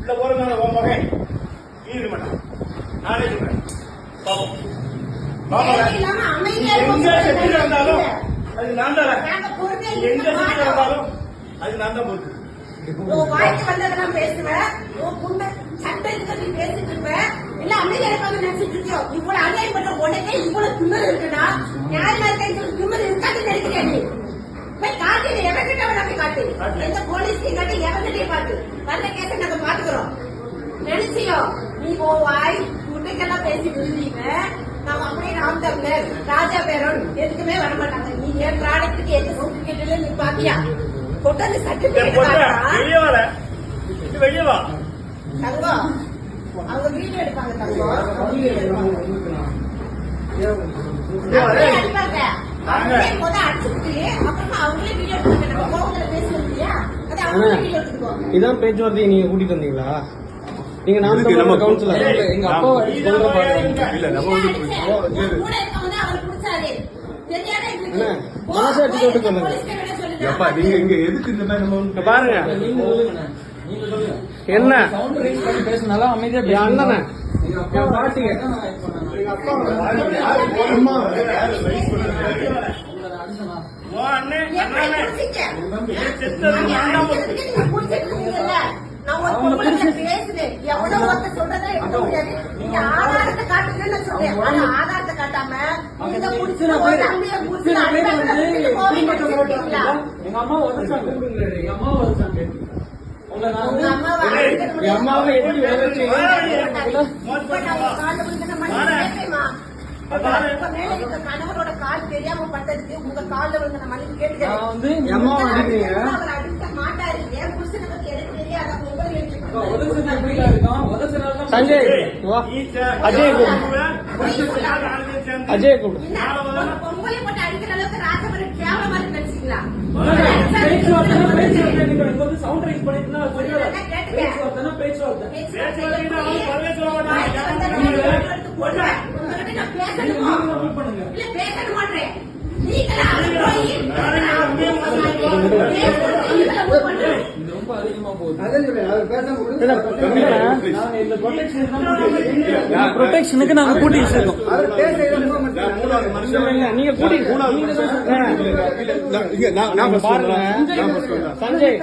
இந்த ஒரு மகன் ஈடு மாட்டான். நானே சொல்றேன். எங்க செட்டு இருந்தாலும் அது நான் தான். எங்க செட்டு இருந்தாலும் அது நான் தான் பொறுத்து. வாய்க்கு வந்ததெல்லாம் பேசுவேன், சட்டத்துக்கு பேசிட்டு இருப்பேன். இல்ல அமைதியா இருப்பாங்க நினைச்சிட்டு இருக்கியோ. இவ்வளவு அநியாயம் பண்ற உடனே இவ்வளவு திமிரு இருக்குன்னா நியாயமா இருக்க திமிரு இருக்காது நினைக்கிறேன். நீ போய் காட்டு, எவங்கிட்ட வேணா போய் காட்டு, எந்த போலீஸ்லையும் காட்டு, எவங்கிட்டையும் காட்டு. வந்த கேஸை நாங்க பாத்துக்கிறோம். நினைச்சியோ நீ வாய் முட்டைக்கெல்லாம் பேசிட்டு இருந்தீங்க. நாம அப்படியே நாம் தமிழர் ராஜா பேரோன் எதுக்குமே வரமாட்டாங்க. நீ என் ப்ராடக்ட்டுக்கு எந்த சர்டிபிகேட்ல நீ பாத்தியா? கொண்டாந்து சர்டிபிகேட் வெளியே வா தங்கம். அவங்க வீடியோ எடுப்பாங்க தங்கம். இதான் பேச்சுவார்த்தை நீங்க கூட்டிட்டு வந்தீங்களா? நீங்க நாம கவுன்சிலர் எங்க அப்பா மனசாட்சி தொட்டு சொல்லுங்க. நீங்க இங்க எதுக்கு இந்த மாதிரி பாருங்க என்ன பேசினாலும் அமைதியா அண்ணன் பாட்டிங்க ஆதாரத்தை காட்டுன்னு சொல்றேன். ஆதாரத்தை காட்டாம எங்க அம்மா உதச்சாங்க. எங்க அம்மா உதச்சாங்க. அம்மாவை எப்படி கணவரோட கால் தெரியாம பட்டதுக்கு உங்க கால வந்து நம்ம கேட்டு மாட்டாரு. என் புருஷனை பத்தி எனக்கு தெரியாத சஞ்சய் அஜய் பொங்கலை போட்டு அடிக்கிற அளவுக்கு ராஜபுரம் கேவலமா நினைச்சீங்களா? பேச மாட்டேன். ப்ரொடெக்ஷனுக்கு நாங்க கூட்டி வச்சிருக்கோம். நீங்க கூட்டி சஞ்சய்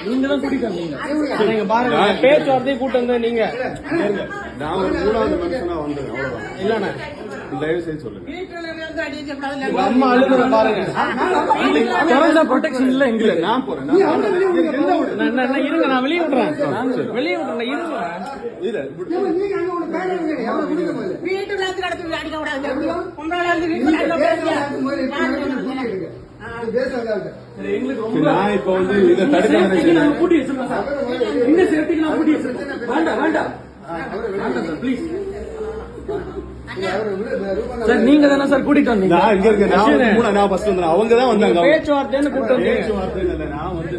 நீங்க தான் கூட்டிட்டு நீங்க பாருங்க பேச்சுவார்த்தையை கூட்டு வந்து நீங்க இல்லண்ணா தயவு செய்து சொல்லுங்க. அம்மா அழுகுற பாருங்க. ப்ரொடெக்ஷன் இல்ல எங்க நான் போறேன். இருங்க நான் வெளியே விடுறேன். வெளியே விடுறேன் இருங்க. வீட்டுல அடிக்க கூடாது. நான் இப்ப வந்து இதை தடுக்க கூட்டி வச்சிருக்கேன் சார். இந்த சேஃப்டிக்கு நான் கூட்டி வச்சிருக்கேன். வேண்டாம் வேண்டாம் சார் ப்ளீஸ் சார். நீங்க தானே சார் கூட்டிட்டு வந்தீங்க? நான் ஃபர்ஸ்ட் வந்தேன். அவங்க தான் வந்தாங்க. பேச்சுவார்த்தைன்னு கூப்பிட்டு வந்தீங்க. பேச்சுவார்த்தை இல்ல. நான் வந்து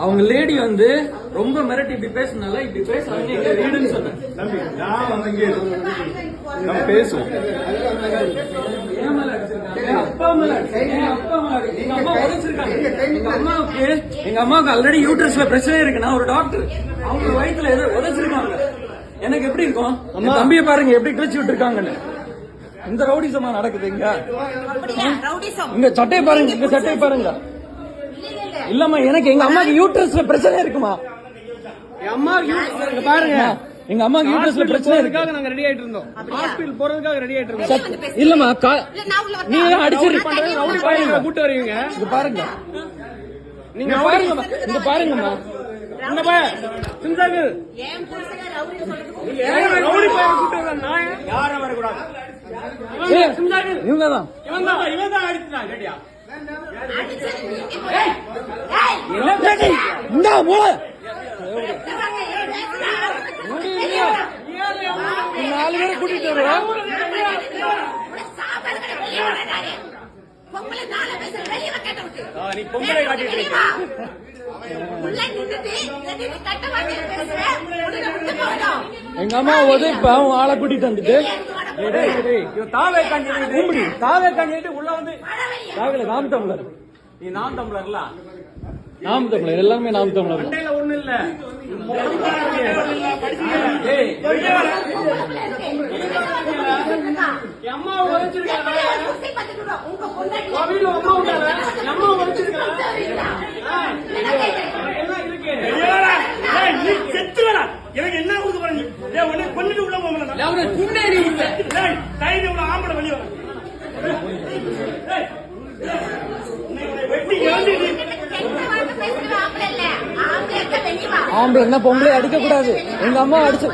அவங்க லேடி வந்து ரொம்ப மிரட்டி இப்படி பேசினால இப்படி பேசுறாங்க. எங்க வீடுன்னு சொன்னேன். நான் வந்து நம்ம பேசுவோம். அப்பா மேல எங்க அம்மா உழைச்சிருக்காங்க. எங்க அம்மாவுக்கு ஆல்ரெடி யூட்ரஸ்ல பிரச்சனை இருக்கு. நான் ஒரு டாக்டர். அவங்க வயிற்றுல ஏதோ உழைச்சிருக்காங்க. எனக்கு எப்படி இருக்கும்? தம்பியை பாருங்க எப்படி கிழிச்சு விட்டு இருக்காங்கன்னு. இந்த ரவுடிசமா நடக்குது இங்க. இங்க சட்டையை பாருங்க. இங்க சட்டையை பாருங்க. இல்லம்மா எனக்கு எங்க அம்மாக்கு யூட்ரஸ்ல பிரச்சனை இருக்குமா? என் அம்மா பாருங்க. எங்க அம்மாக்கு யூட்ரஸ்ல பிரச்சனை இருக்காக நாங்க ரெடி ஆயிட்டு இருந்தோம். ஹாஸ்பிடல் போறதுக்காக ரெடி ஆயிட்டு இருக்கோம். இல்லம்மா நீங்க அடிச்சு ரவுடி பாருங்க கூட்டு வருவீங்க. இங்க பாருங்க. நீங்க பாருங்கம்மா. இங்க பாருங்கம்மா. இங்க பாரு சிந்தாகு ரவுடி பாருங்க கூட்டு வர. நான் யாரும் வரக்கூடாது. இவங்கதான் இவன் தான் அடிச்சுட்டான். கேட்டியா இந்த மூல 4 பேரை கூட்டிட்டு வருவோம். நீ பொம்பளை காட்டிட்டு இருக்க. எங்க அம்மா இப்ப அவன் ஆளை கூட்டிட்டு வந்துட்டு தாவே கண்டிட்டு உள்ள வந்து ராமத்தமிழர் நீ நாம் தமிழர்ல நாம் தமிழர் எல்லாமே நாம் தமிழர் மண்டையில ஒண்ணு இல்ல அம்மா உழைச்சிருக்காங்க அம்மா உழைச்சிருக்காங்க எனக்கு என்ன கொடுக்க போறீங்க கொண்டுட்டு உள்ள போக ஆம்பளை வெளியே ஆம்பளை என்ன பொம்பளை அடிக்க கூடாது எங்க அம்மா அடிச்சு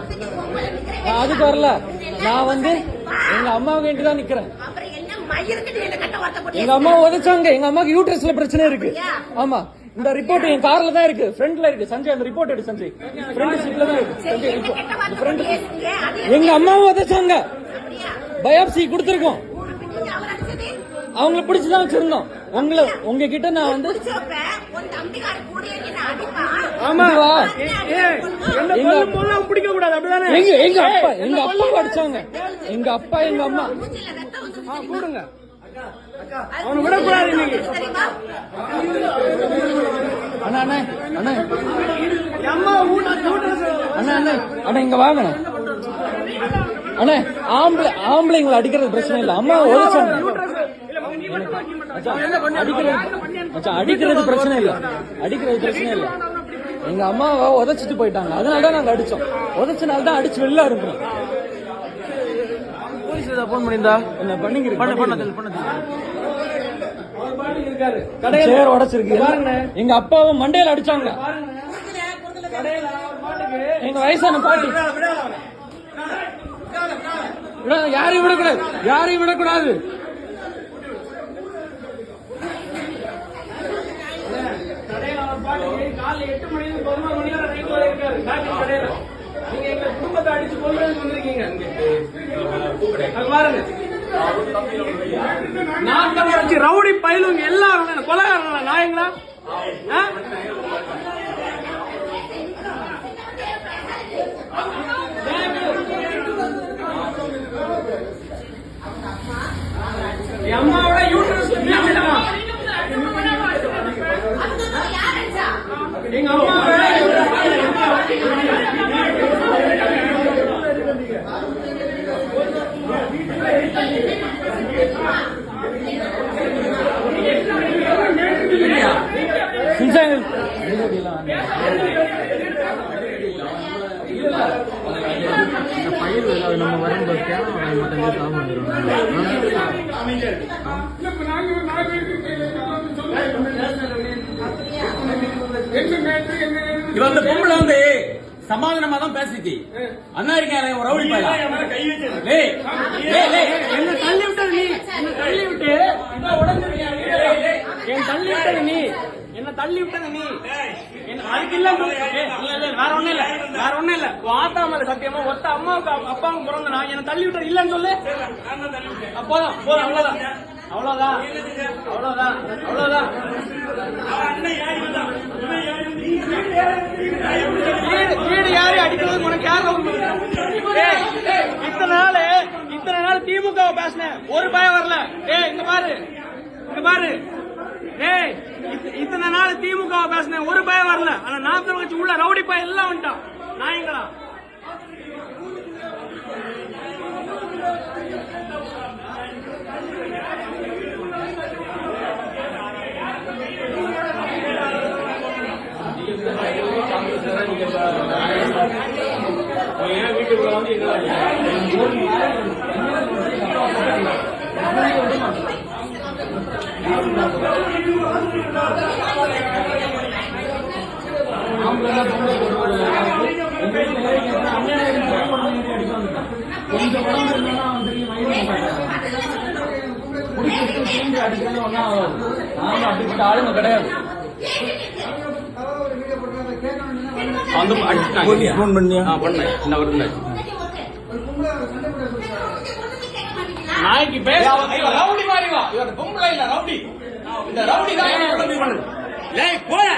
நான் அதுக்கு வரல நான் வந்து எங்க அம்மாவுக்கு வேண்டி தான் நிக்கிறேன் எங்க அம்மா உதைச்சாங்க எங்க அம்மாக்கு யூட்ரஸ்ல பிரச்சனை இருக்கு ஆமா இந்த ரிப்போர்ட் என் கார்ல தான் இருக்கு ஃப்ரண்ட்ல இருக்கு சஞ்சய் அந்த ரிப்போர்ட் எடு சஞ்சய் ஃப்ரண்ட் சீட்ல தான் இருக்கு சஞ்சய் ரிப்போர்ட் எங்க அம்மாவை உதைச்சாங்க பயாப்சி கொடுத்திருக்கோம் அவங்கள பிடிச்சுதான் வச்சிருந்தோம் உங்ககிட்ட நான் வந்து ஆமாவா பிடிக்க கூடாது அப்படிதானே எங்க அப்பா அடிச்சாங்க எங்க அப்பா எங்க அம்மா கூடுங்க அவனை விடக்கூடாது இன்னைக்கு அண்ணா அண்ணா அண்ணா அம்மா அண்ணா அண்ணா அண்ணா இங்க வாங்க அண்ணா ஆம்பளைங்களை அடிக்கிறது பிரச்சனை இல்ல அம்மா உதச்சாங்க அடிக்கிறது பிரச்சனை இல்ல எங்க அம்மாவை உதைச்சிட்டு போயிட்டாங்க அதனாலதான் நாங்க அடிச்சோம் உதைச்சனால்தான் அடிச்சு வெளில இருந்தோம் போன் பண்ணிருந்தா என்ன சேர் உடைச்சிருக்கு எங்க அப்பாவை மண்டையில அடிச்சாங்க எங்க வயசான பாட்டி யாரையும் விடக்கூடாது காலை 8 மணி 11 மணி வரை நைட் வரை இருக்காரு கடையில நீங்க எங்க குடும்பத்தை அடிச்சு கொல்றதுக்கு வந்திருக்கீங்க பாருங்க நான் தான் ரவுடி பயிலுங்க எல்லாரும் கொலைகாரங்களா நாயங்களா அம்மாவோட யூட்ரஸ் எங்க அம்மா நம்ம வரும்போது இவன் அந்த பொம்பளை வந்து சமாதானமா தான் பேசிச்சு அண்ணா இருக்காரு ஒரு ரவுடி பையன் என்ன தள்ளி விட்டது நீ என்ன தள்ளி விட்டு என் தள்ளி விட்டது நீ என்ன தள்ளி விட்டது நீ அதுக்கு இல்ல வேற ஒண்ணும் இல்ல வாத்தாமல சத்தியமா ஒத்த அம்மாவுக்கு அப்பாவுக்கு பிறந்தனா என்ன தள்ளி விட்டது இல்லன்னு சொல்லு அப்போதான் அவ்வளவுதான் வீடு யாரையும் அடிக்கிறது உனக்கு யாரும் இத்தனை நாள் திமுக பேசினேன் ஒரு பயம் வரல இங்க பாரு இத்தனை நாள் திமுக பேசினேன் ஒரு பயம் வரல ஆனா நாற்பது கட்சி உள்ள ரவுடி பயம் எல்லாம் வந்துட்டான் நாயங்களா வீட்டுக்குள்ள வந்து கொஞ்சம் அடிக்கிறது ஒன்னா அப்படிப்பட்ட ஆளுங்க கிடையாது. நாய்க்கு பேச ரவுடி மாதிரி வா பொம்பளை இல்ல ரவுடி இந்த ரவுடி தான் போற